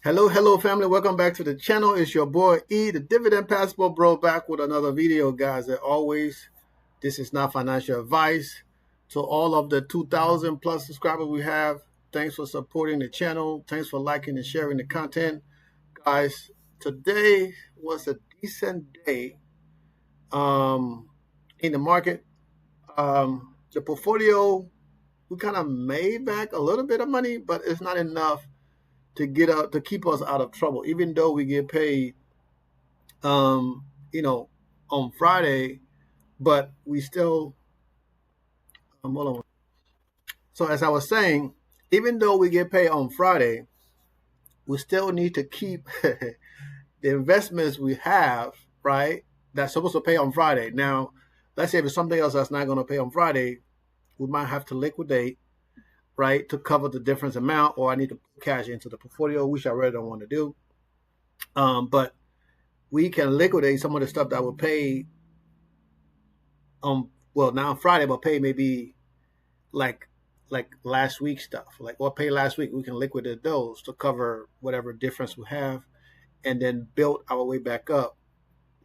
Hello, family. Welcome back to the channel. It's your boy E, the Dividend Passport Bro, back with another video, guys. As always, this is not financial advice. To all of the 2,000 plus subscribers we have, thanks for supporting the channel. Thanks for liking and sharing the content, guys. Today was a decent day in the market. The portfolio, we kind of made back a little bit of money, but it's not enough to keep us out of trouble, even though we get paid um, you know, on Friday, but we still hold on. So as I was saying, even though we get paid on Friday, we still need to keep the investments we have, right? That's supposed to pay on Friday. Now, let's say if it's something else that's not going to pay on Friday, we might have to liquidate, right, to cover the difference amount, or I need to put cash into the portfolio, which I really don't want to do. But we can liquidate some of the stuff that will pay well, now on Friday, but pay maybe like last week stuff, like what pay last week. We can liquidate those to cover whatever difference we have, and then build our way back up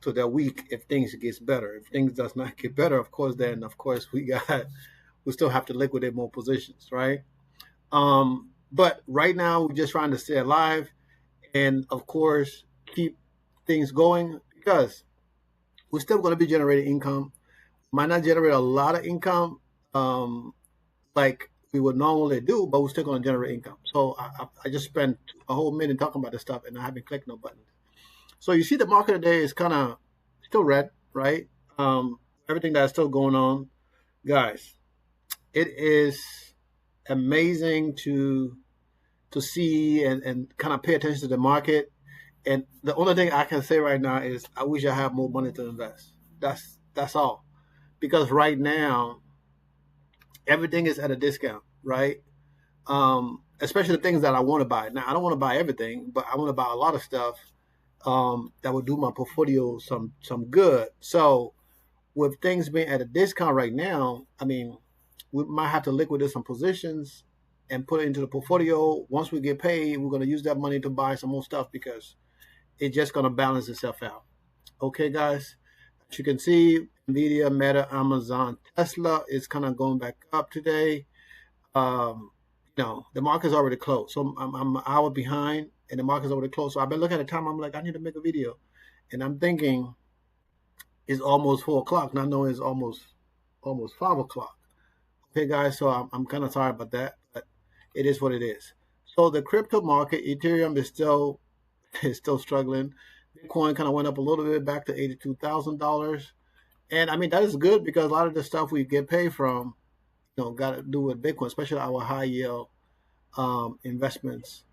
to the week if things gets better. If things does not get better, of course, then of course we still have to liquidate more positions, right? But right now we're just trying to stay alive, and of course keep things going, because we're still going to be generating income. Might not generate a lot of income like we would normally do, but we're still going to generate income. So I just spent a whole minute talking about this stuff, and I haven't clicked no buttons. So you see the market today is kind of still red, right? Everything that's still going on, guys. It is amazing to see and kind of pay attention to the market. And the only thing I can say right now is I wish I had more money to invest. That's all. Because right now everything is at a discount, right? Especially the things that I want to buy. Now I don't want to buy everything, but I want to buy a lot of stuff that would do my portfolio some good. So with things being at a discount right now, I mean, we might have to liquidate some positions and put it into the portfolio. Once we get paid, we're going to use that money to buy some more stuff, because it's just going to balance itself out. Okay, guys. As you can see, Nvidia, Meta, Amazon, Tesla is kind of going back up today. The market's already closed. So I'm an hour behind, and the market's already closed. So I've been looking at the time. I'm like, I need to make a video. And I'm thinking it's almost 4 o'clock. Not knowing it's almost 5 o'clock. Okay, guys. So I'm kind of sorry about that, but it is what it is. So the crypto market, Ethereum is still struggling. Bitcoin kind of went up a little bit back to $82,000. And I mean, that is good, because a lot of the stuff we get paid from, got to do with Bitcoin, especially our high yield investments.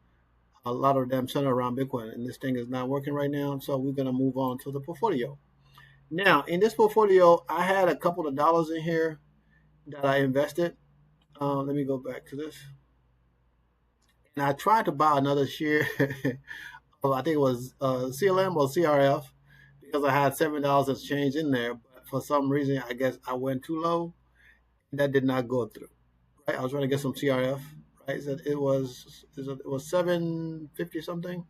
A lot of them center around Bitcoin, and this thing is not working right now. So we're going to move on to the portfolio. Now, in this portfolio, I had a couple of dollars in here that I invested. Let me go back to this. And I tried to buy another share of, I think it was CLM or CRF, because I had $7 of change in there. But for some reason, I guess I went too low. That did not go through. Right? I was trying to get some CRF. Right? So it was 750 something.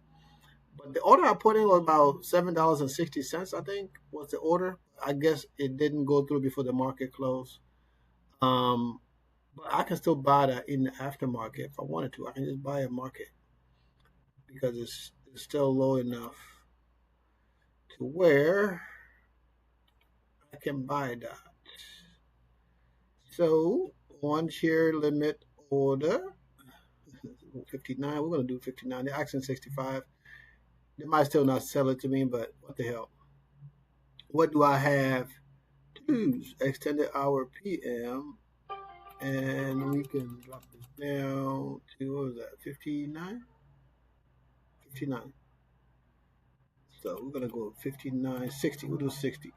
But the order I put in was about $7.60. I think was the order. I guess it didn't go through before the market closed. But I can still buy that in the aftermarket if I wanted to. I can just buy a market, because it's still low enough to where I can buy that. So one share limit order 59. We're gonna do 59. They're asking 65. They might still not sell it to me, but what the hell? What do I have to lose? Extended hour PM, and we can drop this down to, what was that? 59. 59. So we're gonna go 59, 60. We'll do 60.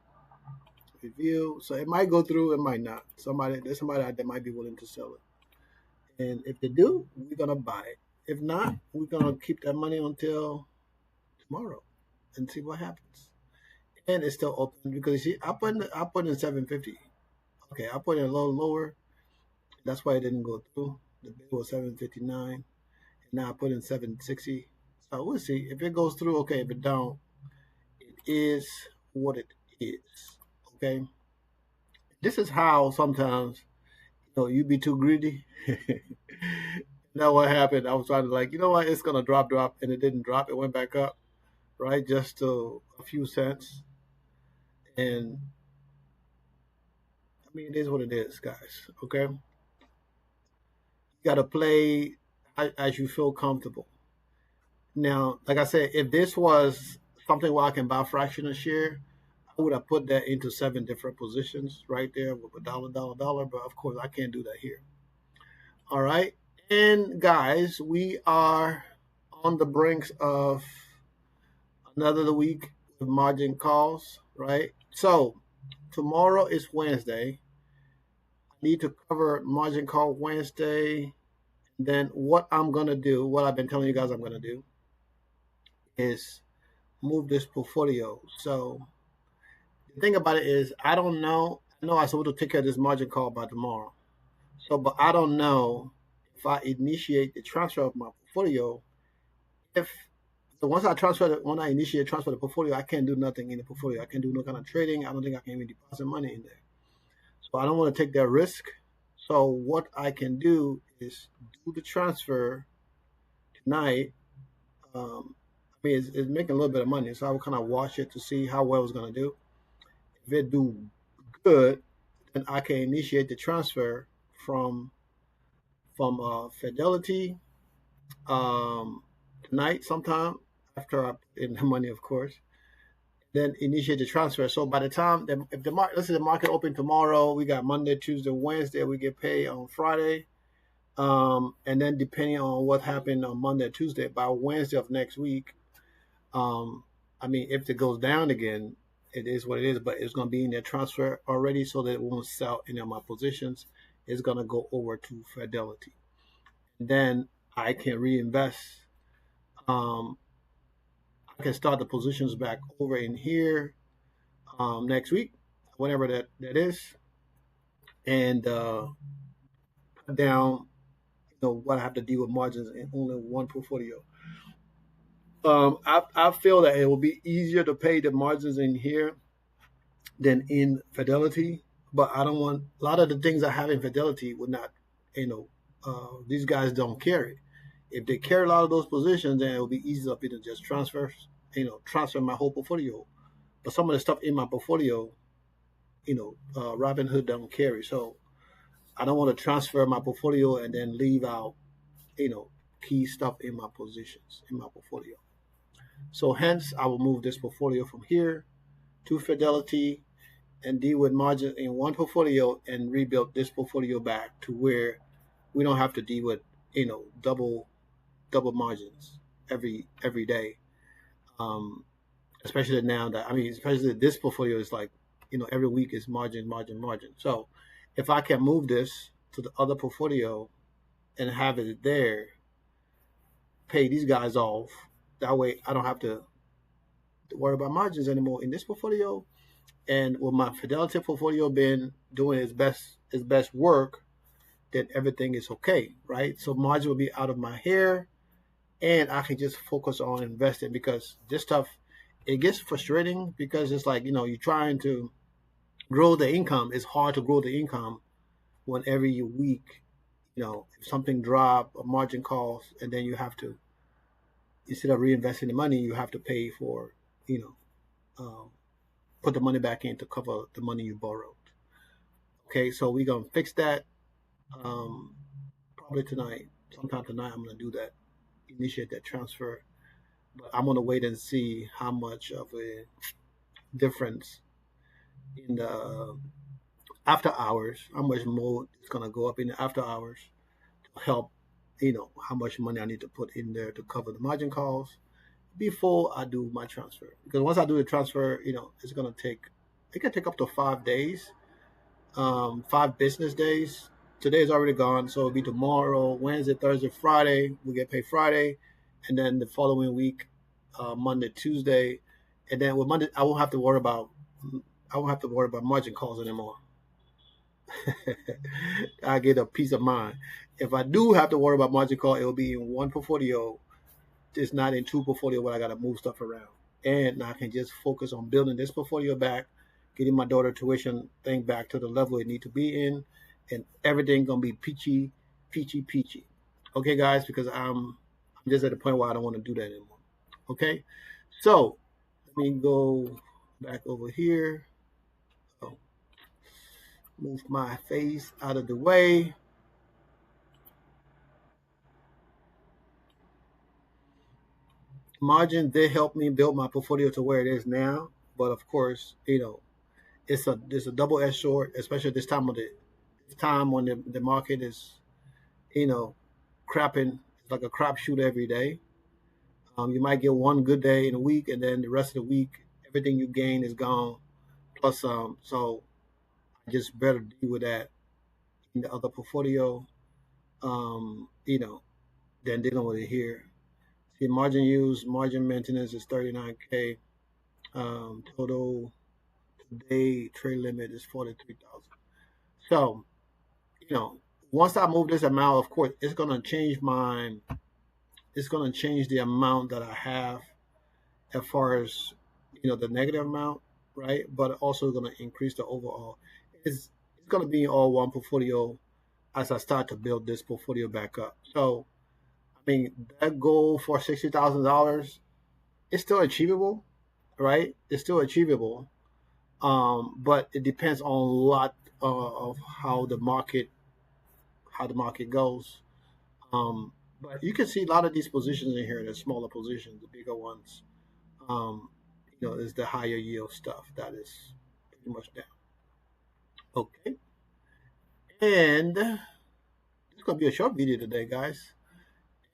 Review. So it might go through, it might not. There's somebody out there might be willing to sell it. And if they do, we're gonna buy it. If not, we're gonna keep that money until tomorrow and see what happens. And it's still open, because you see, I put in 750. Okay, I put it a little lower. That's why it didn't go through. The bid was 759. And now I put in 760. We'll see if it goes through. Okay, if it don't, it is what it is. Okay, this is how sometimes you be too greedy. Now what happened? I was trying to like, what? It's gonna drop, and it didn't drop. It went back up, right, just to a few cents. And I mean, it is what it is, guys. Okay, you got to play as you feel comfortable. Now, like I said, if this was something where I can buy fractional share, I would have put that into 7 different positions right there with a dollar, dollar, dollar. But of course, I can't do that here. All right. And guys, we are on the brinks of another week with margin calls, right? So tomorrow is Wednesday. I need to cover margin call Wednesday. Then what I'm gonna do, what I've been telling you guys I'm gonna do, is move this portfolio. So the thing about it is, I don't know. I know I'm supposed to take care of this margin call by tomorrow. So, but I don't know if I initiate the transfer of my portfolio. If so, when I initiate transfer the portfolio, I can't do nothing in the portfolio. I can't do no kind of trading. I don't think I can even deposit money in there. So I don't want to take that risk. So what I can do is do the transfer tonight. I mean, it's making a little bit of money, so I will kind of watch it to see how well it's going to do. If it do good, then I can initiate the transfer from Fidelity tonight sometime after I put in the money, of course. Then initiate the transfer. So by the time if the market, let's say the market open tomorrow, we got Monday, Tuesday, Wednesday, we get paid on Friday. And then depending on what happened on Monday, Tuesday, by Wednesday of next week, I mean, if it goes down again, it is what it is, but it's going to be in their transfer already so that it won't sell any of my positions. It's going to go over to Fidelity. Then I can reinvest. Um, I can start the positions back over in here next week, whenever that is, and put down what I have to deal with margins in only one portfolio. I feel that it will be easier to pay the margins in here than in Fidelity, but I don't want a lot of the things I have in Fidelity would not, these guys don't carry. If they carry a lot of those positions, then it will be easier for me to just transfer my whole portfolio. But some of the stuff in my portfolio, Robinhood don't carry. So I don't want to transfer my portfolio and then leave out, key stuff in my positions in my portfolio. So hence, I will move this portfolio from here to Fidelity and deal with margins in one portfolio and rebuild this portfolio back to where we don't have to deal with, double margins every day. Um, especially now that especially this portfolio is like, every week is margin, margin, margin. So if I can move this to the other portfolio and have it there, pay these guys off. That way I don't have to worry about margins anymore in this portfolio. And with my Fidelity portfolio been doing its best work, then everything is okay, right? So margin will be out of my hair, and I can just focus on investing because this stuff it gets frustrating because it's like you're trying to grow the income. It's hard to grow the income when every week if something drop a margin calls, and then you have to instead of reinvesting the money, you have to pay for you know put the money back in to cover the money you borrowed. Okay, so we're gonna fix that probably tonight. Sometime tonight, I'm gonna do that, initiate that transfer. But I'm gonna wait and see how much of a difference in the after hours, how much more it's gonna go up in the after hours to help, how much money I need to put in there to cover the margin calls before I do my transfer. Because once I do the transfer, it can take up to 5 days, 5 business days. Today is already gone, so it'll be tomorrow, Wednesday, Thursday, Friday. We get paid Friday, and then the following week, Monday, Tuesday, and then with Monday, I won't have to worry about margin calls anymore. I get a peace of mind. If I do have to worry about margin call, it will be in one portfolio it's not in two portfolio where I got to move stuff around, and I can just focus on building this portfolio back, getting my daughter tuition thing back to the level it need to be in, and everything gonna be peachy. Okay, guys, because I'm just at the point where I don't want to do that anymore. Okay, so let me go back over here. Oh, move my face out of the way. Margin did help me build my portfolio to where it is now, but of course, it's a double-edged sword, especially this time of the this time when the market is, you know, crapping. It's like a crapshoot every day. You might get one good day in a week, and then the rest of the week, everything you gain is gone plus some. So I just better deal with that in the other portfolio, than dealing with it here. See, margin use, margin maintenance is 39K. Total today trade limit is 43,000. So, you know, once I move this amount, of course, it's gonna change the amount that I have as far as the negative amount, right? But also gonna increase the overall. It's gonna be all one portfolio as I start to build this portfolio back up. So I mean that goal for $60,000 is still achievable, right? It's still achievable. But it depends on a lot of how the market goes. But you can see a lot of these positions in here, the smaller positions, the bigger ones. Um, is the higher yield stuff that is pretty much down. Okay, and it's gonna be a short video today, guys.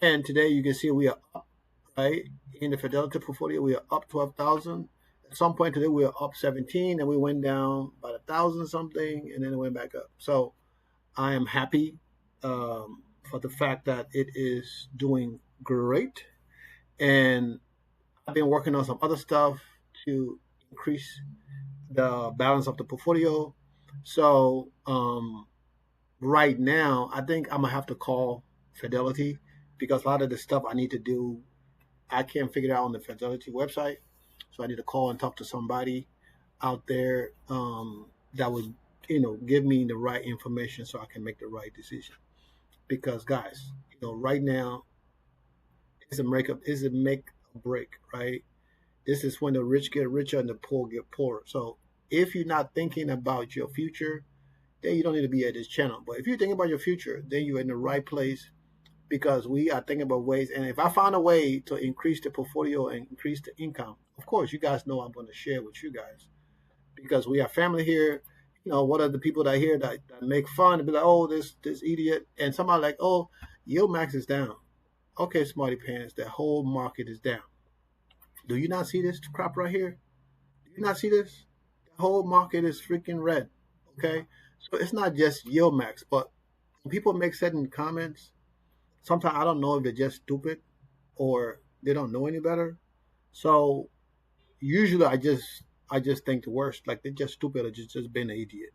And today you can see we are up, right? In the Fidelity portfolio, we are up 12,000. At some point today, we are up 17, and we went down about 1,000 something, and then it went back up. So I am happy for the fact that it is doing great. And I've been working on some other stuff to increase the balance of the portfolio. So right now, I think I'm gonna have to call Fidelity because a lot of the stuff I need to do, I can't figure it out on the Fidelity website. So I need to call and talk to somebody out there that would, give me the right information so I can make the right decision. Because guys, right now is a make or break, right? This is when the rich get richer and the poor get poorer. So if you're not thinking about your future, then you don't need to be at this channel. But if you're thinking about your future, then you're in the right place because we are thinking about ways. And if I find a way to increase the portfolio and increase the income, of course, you guys know I'm going to share with you guys because we have family here. What are the people that here that make fun and be like, oh, this idiot, and somebody like, oh, YieldMax is down. Okay, smarty pants, the whole market is down. Do you not see this crap right here? Do you not see this? The whole market is freaking red. Okay, so it's not just YieldMax, but when people make certain comments, sometimes I don't know if they're just stupid or they don't know any better. So usually I just think the worst, like they're just stupid or just being an idiot.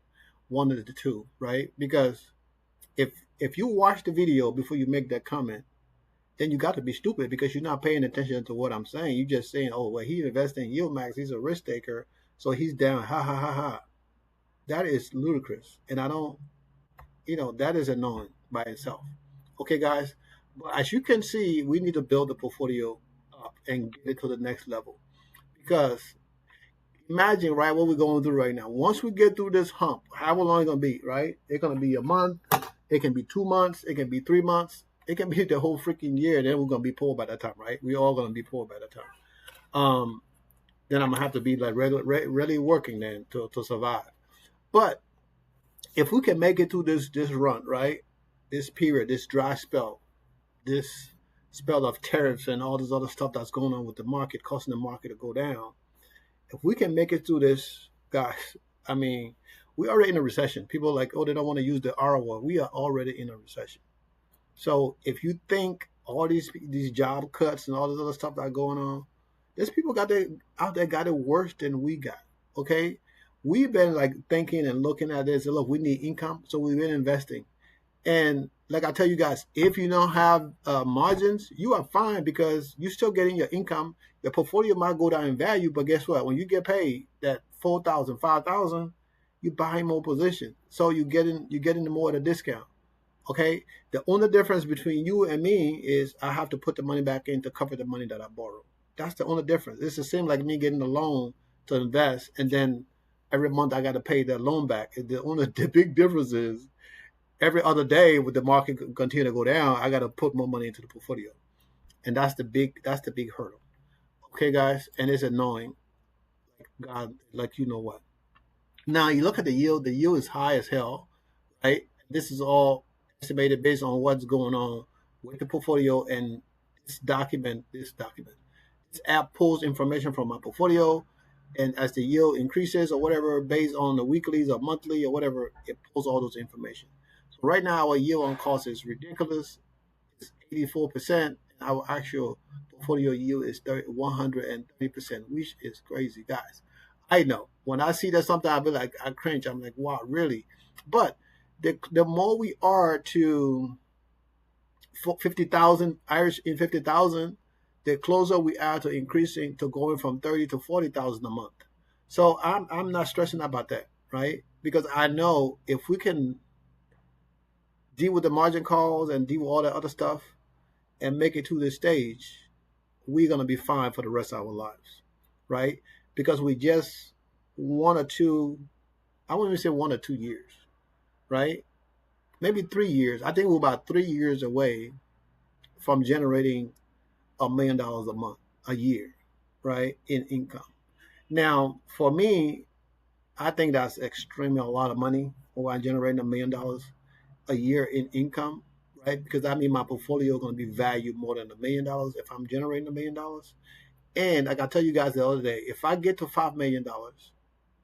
One of the two, right? Because if you watch the video before you make that comment, then you got to be stupid because you're not paying attention to what I'm saying. You're just saying, oh, well, he's investing in YieldMax. He's a risk taker, so he's down. Ha ha ha ha. That is ludicrous, and I don't. That is annoying by itself. Okay, guys. But as you can see, we need to build the portfolio up and get it to the next level because imagine, right, what we're going through right now. Once we get through this hump, how long it's gonna be, right? It's gonna be a month. It can be 2 months. It can be 3 months. It can be the whole freaking year. Then we're gonna be poor by that time, right? We all gonna be poor by that time. Then I'm gonna have to be like really working then to survive. But if we can make it through this run, right? This period, this dry spell, this spell of tariffs and all this other stuff that's going on with the market, causing the market to go down. If we can make it through this, guys, I mean, we're already in a recession. People are like, oh, they don't want to use the R word. We are already in a recession. So if you think all these job cuts and all this other stuff that are going on, there's people out there got it worse than we got. Okay, we've been like thinking and looking at this. Look, we need income, so we've been investing. And like I tell you guys, if you don't have margins, you are fine because you're still getting your income. Your portfolio might go down in value, but guess what? When you get paid that 4,000, 5,000, you buy more position, so you're getting more at a discount. Okay, the only difference between you and me is I have to put the money back in to cover the money that I borrowed. That's the only difference. It's the same like me getting a loan to invest, and then every month I got to pay that loan back. The big difference is every other day with the market continue to go down, I got to put more money into the portfolio, and that's the big hurdle. Okay, guys, and it's annoying. God, like you know what? Now you look at the yield. The yield is high as hell, right? This is all estimated based on what's going on with the portfolio and this document. This app pulls information from my portfolio, and as the yield increases or whatever, based on the weeklies or monthly or whatever, it pulls all those information. So right now, our yield on cost is ridiculous. It's 84%. Our actual portfolio yield is 130%, which is crazy, guys. I know when I see that something, I'll be like, I cringe. I'm like, wow, really? But the more we are to 50,000 Irish in 50,000, the closer we are to increasing to going from 30 to 40,000 a month. So I'm not stressing about that, right? Because I know if we can deal with the margin calls and deal with all that other stuff and make it to this stage, we're gonna be fine for the rest of our lives, right? Because we just 1 or 2, I wouldn't even say 1 or 2 years, right? Maybe 3 years. I think we're about 3 years away from generating $1 million a month, a year, right, in income. Now, for me, I think that's extremely a lot of money when I'm generating $1 million a year in income, right? Because that means my portfolio is going to be valued more than $1 million if I'm generating $1 million. And like I tell you guys the other day, if I get to $5 million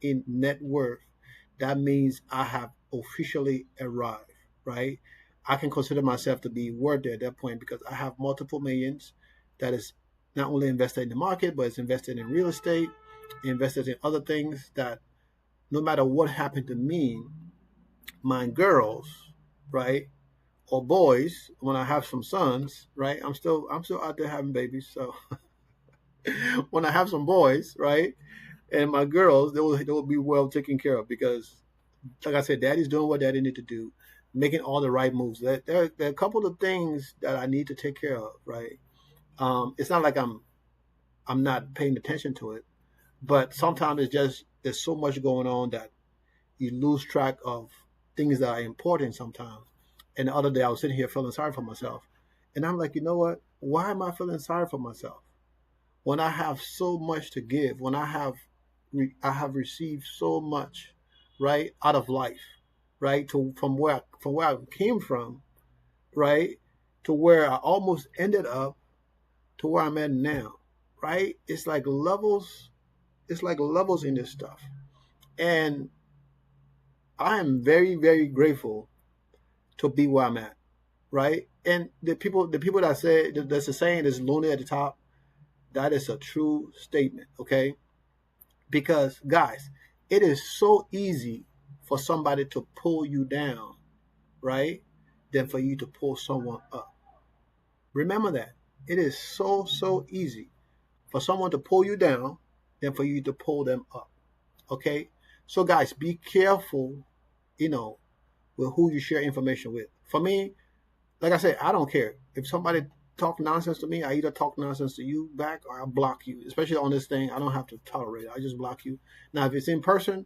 in net worth, that means I have officially arrived, right? I can consider myself to be worthy at that point because I have multiple millions that is not only invested in the market, but it's invested in real estate, invested in other things that no matter what happened to me, my girls, right, or boys, when I have some sons, right, I'm still out there having babies. So when I have some boys, right, and my girls, they will be well taken care of because like I said, daddy's doing what daddy need to do, making all the right moves. There are a couple of things that I need to take care of, right? It's not like I'm not paying attention to it, but sometimes it's just there's so much going on that you lose track of things that are important sometimes. And the other day I was sitting here feeling sorry for myself, and I'm like, you know what? Why am I feeling sorry for myself when I have so much to give? When I have received so much, right, out of life, right, to from where I came from, right, to where I almost ended up to where I'm at now, right? It's like levels. It's like levels in this stuff, and I am very very grateful to be where I'm at, right? And the people that say that's a saying is lonely at the top. That is a true statement, okay? Because guys, it is so easy for somebody to pull you down, right? Than for you to pull someone up. Remember that. It is so easy for someone to pull you down than for you to pull them up. Okay? So guys, be careful, you know, with who you share information with. For me, like I said, I don't care. If somebody talk nonsense to me, I either talk nonsense to you back or I block you. Especially on this thing, I don't have to tolerate it. I just block you. Now, if it's in person,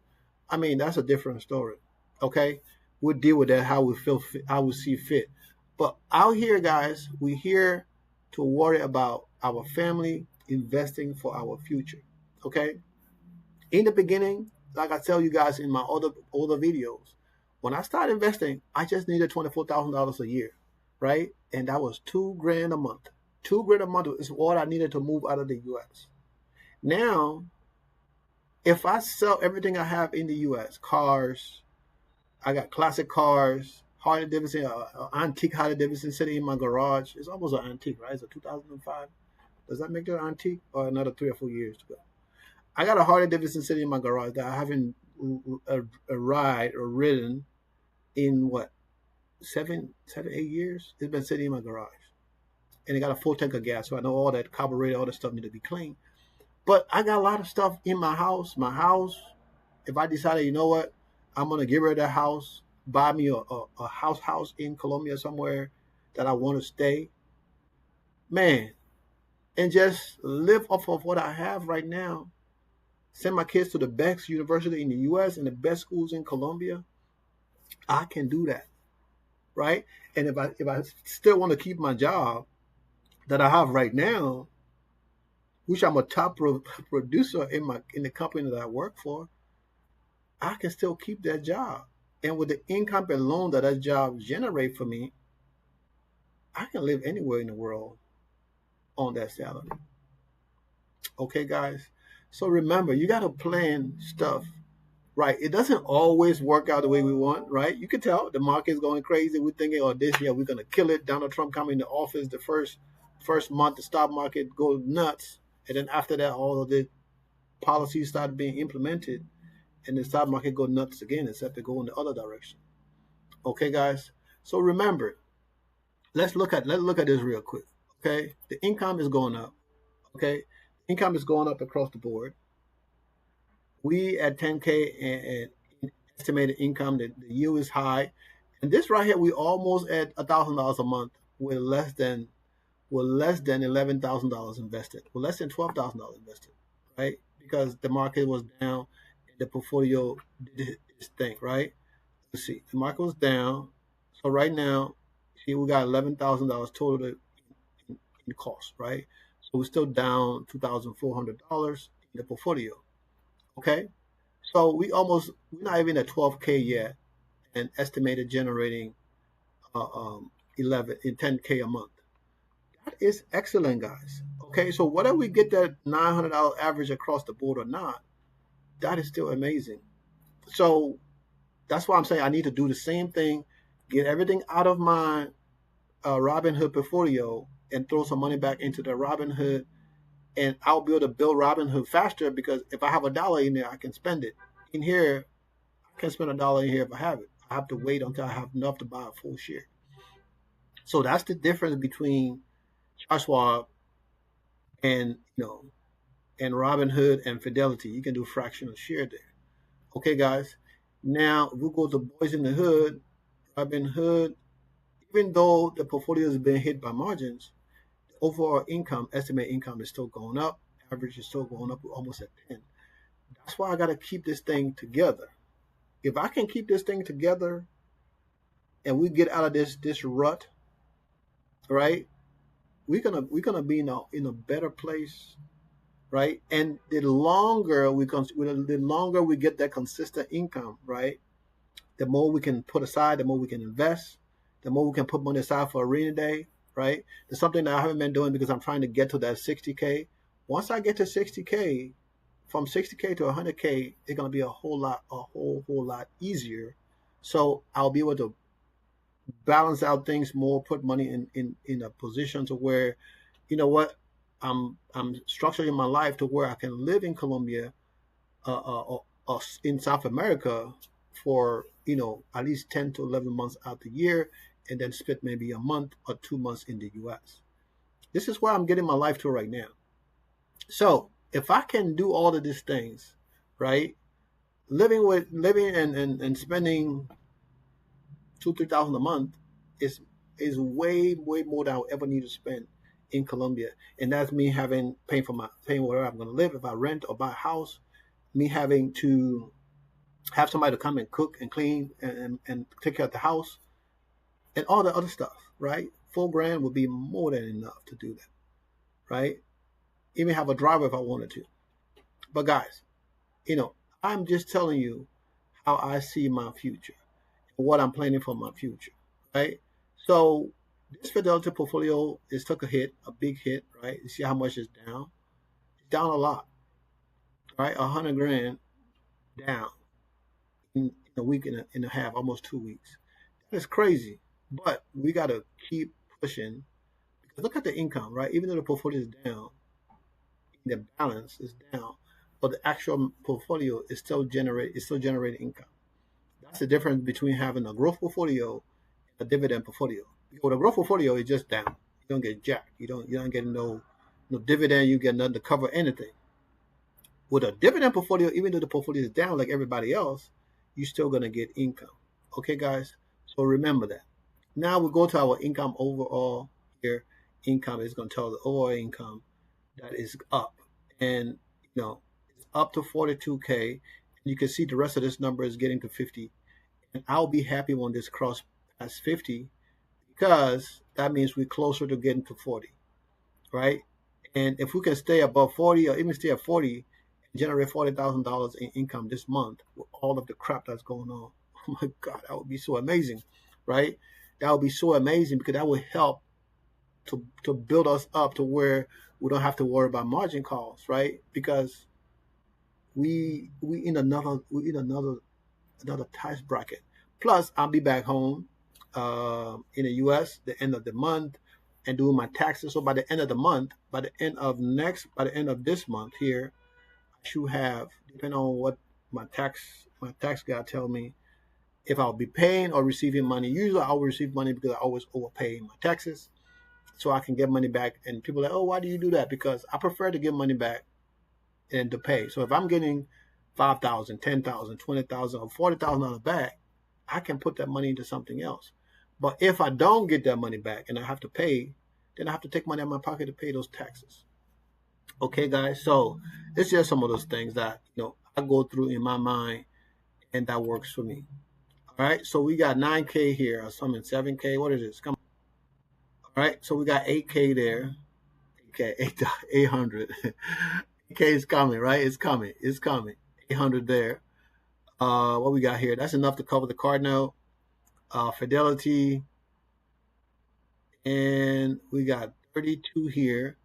I mean that's a different story. Okay, we'll deal with that how we feel, how we see fit. But out here, guys, we here to worry about our family investing for our future. Okay, in the beginning, like I tell you guys in my older videos, when I started investing, I just needed $24,000 a year, right? And that was 2 grand a month. 2 grand a month is all I needed to move out of the U.S. Now, if I sell everything I have in the U.S., cars, I got classic cars, Harley Davidson, antique Harley Davidson sitting in my garage. It's almost an antique, right? It's a 2005. Does that make it an antique or another 3 or 4 years to go? I got a Harley Davidson sitting in my garage that I haven't a ride or ridden in what 8 years. It's been sitting in my garage, and it got a full tank of gas. So I know all that carburetor, all that stuff need to be cleaned. But I got a lot of stuff in my house. My house, if I decided, you know what, I'm gonna get rid of that house, buy me a house in Colombia somewhere that I want to stay, man, and just live off of what I have right now. Send my kids to the best university in the U.S. and the best schools in Colombia. I can do that, right? And if I still want to keep my job that I have right now, which I'm a top producer in the company that I work for, I can still keep that job. And with the income alone that that job generate for me, I can live anywhere in the world on that salary. Okay, guys. So remember, you got to plan stuff right. It doesn't always work out the way we want, right? You can tell the market's going crazy. We're thinking, oh, this year we're gonna kill it. Donald Trump coming to office the first month, the stock market goes nuts, and then after that, all of the policies start being implemented, and the stock market go nuts again, except to go in the other direction. Okay, guys. So remember, let's look at this real quick. Okay, the income is going up. Okay, income is going up across the board. We at 10K and estimated income, the yield is high, and this right here, we almost at $1,000 a month with less than $11,000 invested, with less than $12,000 invested, right? Because the market was down, and the portfolio did its thing, right? Let's see, the market was down, so right now, see, we got $11,000 total in cost, right? So we're still down $2,400 in the portfolio. Okay, so we're not even at 12K yet, and estimated generating 11 in 10K a month. That is excellent, guys. Okay, so whether we get that $900 average across the board or not, that is still amazing. So that's why I'm saying I need to do the same thing, get everything out of my Robinhood portfolio, and throw some money back into the Robinhood, and I'll be able to build Robinhood faster because if I have a dollar in there, I can spend it. In here, I can spend a dollar in here if I have it. I have to wait until I have enough to buy a full share. So that's the difference between Charles Schwab and and Robinhood and Fidelity. You can do fractional share there. Okay, guys. Now we go to Boys in the Hood, Robinhood. Even though the portfolio has been hit by margins, the overall income, estimated income, is still going up. Average is still going up. We're almost at 10. That's why I got to keep this thing together. If I can keep this thing together and we get out of this rut, right? We're gonna be in a better place, right? And the longer we get that consistent income, right? The more we can put aside, the more we can invest, the more we can put money aside for a rainy day, right? There's something that I haven't been doing because I'm trying to get to that 60K. Once I get to 60K, from 60K to 100K, it's gonna be a whole lot easier. So I'll be able to balance out things more, put money in a position to where, you know what, I'm structuring my life to where I can live in Colombia, in South America for at least 10 to 11 months out the year, and then spend maybe a month or 2 months in the U.S. This is where I'm getting my life to right now. So if I can do all of these things, right, living and spending 2-3 thousand a month is way more than I'll ever need to spend in Colombia, and that's me paying where I'm going to live if I rent or buy a house, me having to have somebody to come and cook and clean and take care of the house and all the other stuff, right? 4 grand would be more than enough to do that, right? Even have a driver if I wanted to. But guys, I'm just telling you how I see my future and what I'm planning for my future, right? So this Fidelity portfolio is took a big hit, right? You see how much it's down? It's down a lot, right? 100 grand down in a week and a half, almost 2 weeks. That's crazy. But we got to keep pushing because look at the income, right? Even though the portfolio is down, the balance is down, but the actual portfolio is still generating income. That's the difference between having a growth portfolio a dividend portfolio. With a growth portfolio, it's just down. You don't get jack. You don't get no dividend. You get nothing to cover anything. With a dividend portfolio, even though the portfolio is down like everybody else, you're still gonna get income. Okay, guys. So remember that. Now we go to our income overall here. Income is gonna tell the overall income that is up, and it's up to 42K. You can see the rest of this number is getting to 50, and I'll be happy when this cross past 50 because that means we're closer to getting to 40, right? And if we can stay above 40 or even stay at 40 and generate $40,000 in income this month with all of the crap that's going on, oh my God, that would be so amazing, right? That would be so amazing because that would help to build us up to where we don't have to worry about margin calls, right? Because we in another tax bracket. Plus, I'll be back home in the U.S. the end of the month and doing my taxes. So by the end of the month, by the end of this month here, I should have, depending on what my tax guy tell me, if I'll be paying or receiving money. Usually, I'll receive money because I always overpay my taxes, so I can get money back. And people are like, oh, why do you do that? Because I prefer to get money back and to pay. So if I'm getting 5,000, 10,000, 20,000, or $40,000 back, I can put that money into something else. But if I don't get that money back and I have to pay, then I have to take money out of my pocket to pay those taxes. Okay, guys. So it's just some of those things that I go through in my mind, and that works for me. All right. So we got 9K here, or something 7K. What is this? Come on. All right. So we got 8K there. Okay, 800. 8K is coming, right? It's coming. It's coming. 800 there. What we got here? That's enough to cover the card note, Fidelity, and we got 32 here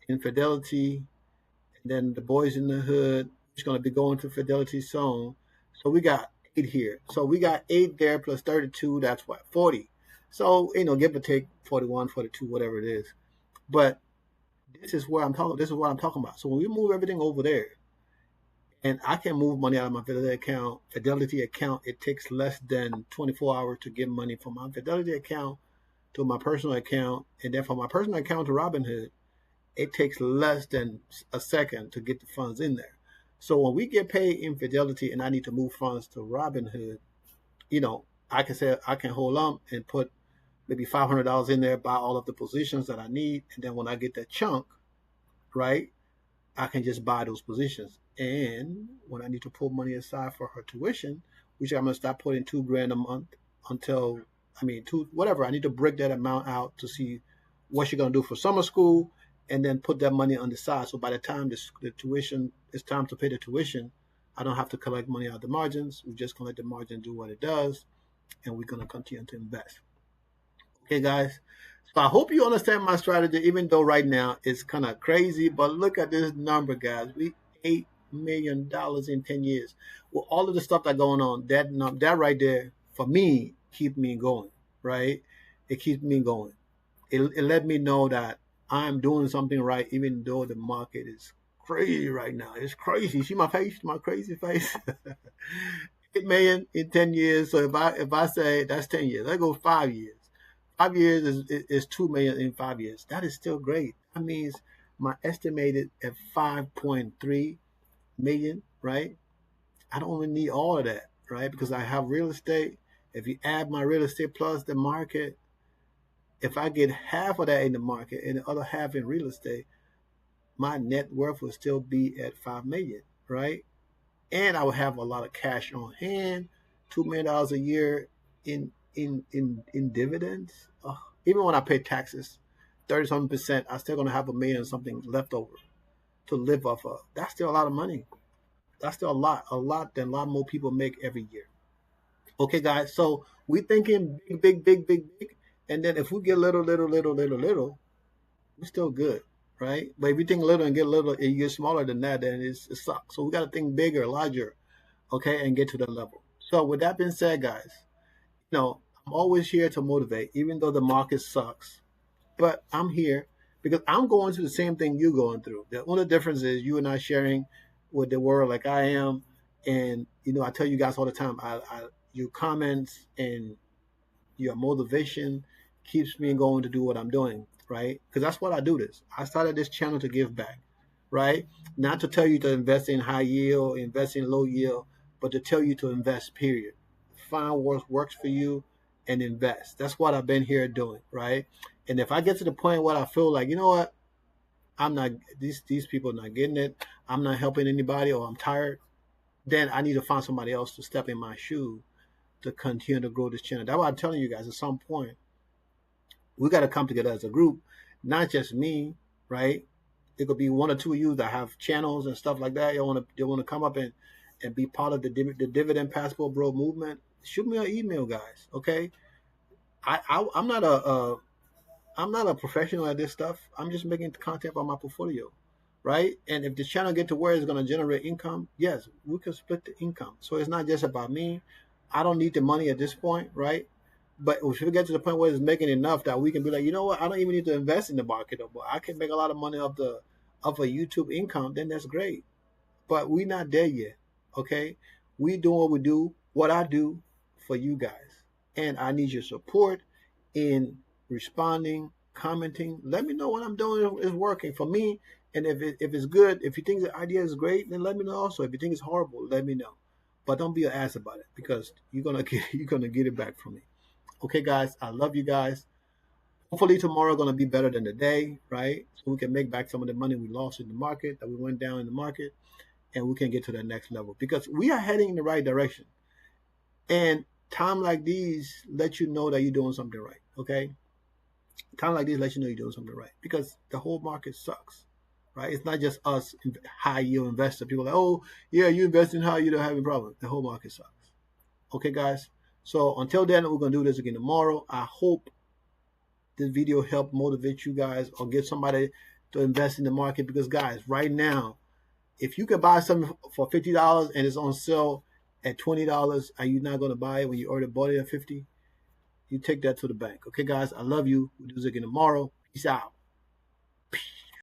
in Fidelity, and then the boys in the hood is going to be going to Fidelity soon. So we got 8 here. So we got 8 there plus 32. That's what, 40. So give or take 41, 42, whatever it is. But this is where I'm talking. This is what I'm talking about. So when we move everything over there, and I can move money out of my Fidelity account. It takes less than 24 hours to get money from my Fidelity account to my personal account, and then from my personal account to Robinhood, it takes less than a second to get the funds in there. So when we get paid in Fidelity and I need to move funds to Robinhood, I can say I can hold on and put maybe $500 in there, buy all of the positions that I need, and then when I get that chunk, right, I can just buy those positions. And when I need to pull money aside for her tuition, which I'm gonna start putting $2,000 a month until whatever. I need to break that amount out to see what she's gonna do for summer school, and then put that money on the side. So by the time the tuition it's time to pay the tuition, I don't have to collect money out of the margins. We're just gonna let the margin do what it does, and we're gonna continue to invest. Okay, guys. So I hope you understand my strategy, even though right now it's kind of crazy. But look at this number, guys. We $8 million in 10 years. With all of the stuff that's going on, that right there for me keep me going, right? It keeps me going. It let me know that I'm doing something right, even though the market is crazy right now. It's crazy. See my face, my crazy face. 8 million in 10 years. So if I say that's 10 years, that goes 5 years. 5 years is 2 million in 5 years. That is still great. That means my estimated at 5.3 million, right? I don't really need all of that, right? Because I have real estate. If you add my real estate plus the market, if I get half of that in the market and the other half in real estate, my net worth will still be at 5 million, right? And I will have a lot of cash on hand, $2 million a year in dividends. Even when I pay taxes, 30-something%, I'm still gonna have $1 million something left over to live off of. That's still a lot of money. That's still a lot than a lot more people make every year. Okay, guys. So we thinking big, big, big, big, big, and then if we get little, little, little, little, little, we're still good, right? But if you think little and get little and you get smaller than that, then it sucks. So we got to think bigger, larger, okay, and get to that level. So with that being said, guys, I'm always here to motivate, even though the market sucks. But I'm here because I'm going through the same thing you're going through. The only difference is you and I sharing with the world like I am. And I tell you guys all the time, your comments and Your motivation keeps me going to do what I'm doing, right? Because that's what I do this. I started this channel to give back, right? Not to tell you to invest in high yield, invest in low yield, but to tell you to invest, period. Find what works for you and invest. That's what I've been here doing, right? And if I get to the point where I feel like, you know what, I'm not, these people are not getting it, I'm not helping anybody, or I'm tired, then I need to find somebody else to step in my shoe to continue to grow this channel. That's why I'm telling you guys, at some point we got to come together as a group, not just me, right? It could be one or two of you that have channels and stuff like that. You want to come up and be part of the Dividend Passport Bro movement. Shoot me an email, guys. Okay, I'm not I'm not a professional at this stuff. I'm just making content on my portfolio, right? And if the channel get to where it's going to generate income, yes, we can split the income. So it's not just about me. I don't need the money at this point, right? But if we get to the point where it's making enough that we can be like, you know what, I don't even need to invest in the market, but I can make a lot of money off the of a YouTube income, then that's great. But we're not there yet. Okay, we do what we do, what I do for you guys, and I need your support in responding, commenting. Let me know what I'm doing is working for me, and if it's good, if you think the idea is great, then let me know. Also, if you think it's horrible, let me know. But don't be an ass about it, because you're gonna get it back from me. Okay, guys, I love you guys. Hopefully tomorrow gonna be better than the day, right? So we can make back some of the money we lost in the market, that we went down in the market, and we can get to the next level, because we are heading in the right direction. And time like these let you know that you're doing something right. Okay, time like this let you know you're doing something right, because the whole market sucks, right? It's not just us high yield investor. People are like, oh yeah, you invest in high, you don't have a problem. The whole market sucks. Okay, guys. So until then, we're gonna do this again tomorrow. I hope this video helped motivate you guys, or get somebody to invest in the market, because guys, right now, if you can buy something for $50 and it's on sale at $20, are you not going to buy it when you already bought it at 50? You take that to the bank. Okay, guys, I love you. We'll do this again tomorrow. Peace out.